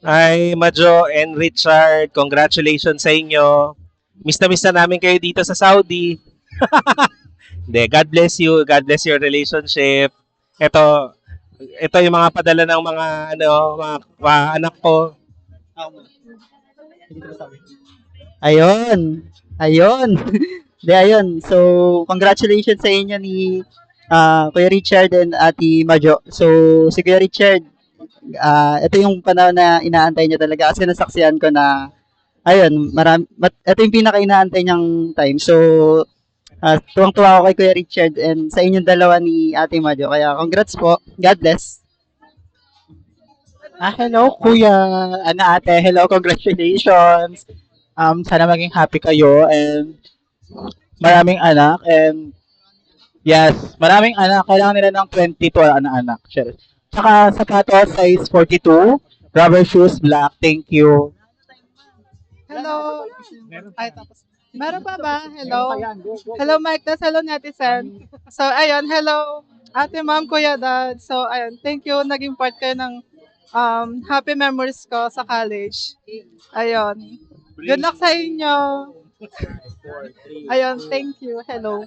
Hi, Majo and Richard. Congratulations sa inyo. Miss na miss na namin kayo dito sa Saudi. Hindi, God bless you. God bless your relationship. Ito, ito yung mga padala ng mga mga anak ko. Ayun. Ayun. De, ayun. So, congratulations sa inyo ni Kuya Richard and Ate Majo. So, si Kuya Richard, ito yung panahon na inaantay niya talaga kasi nasaksihan ko na ayun, ito yung pinaka-inaantay niyang time. So, tuwang-tuwa ako kay Kuya Richard and sa inyong dalawa ni Ate Majo. Kaya congrats po. God bless. Hello, Kuya. Ate, hello, congratulations. Sana maging happy kayo and maraming anak and yes, maraming anak. Kailangan nila ng 22 anak-anak. Sure. Saka sapatos, size 42. Rubber shoes, black. Thank you. Hello. Ay, tapos. Meron pa ba? Hello. Hello, Mike. Das, hello, netizen. So, ayun, hello, ate, ma'am, kuya, dad. So, ayun, thank you. Naging part kayo ng happy memories ko sa college. Ayun. Good luck sa inyo. Ayun, thank you. Hello.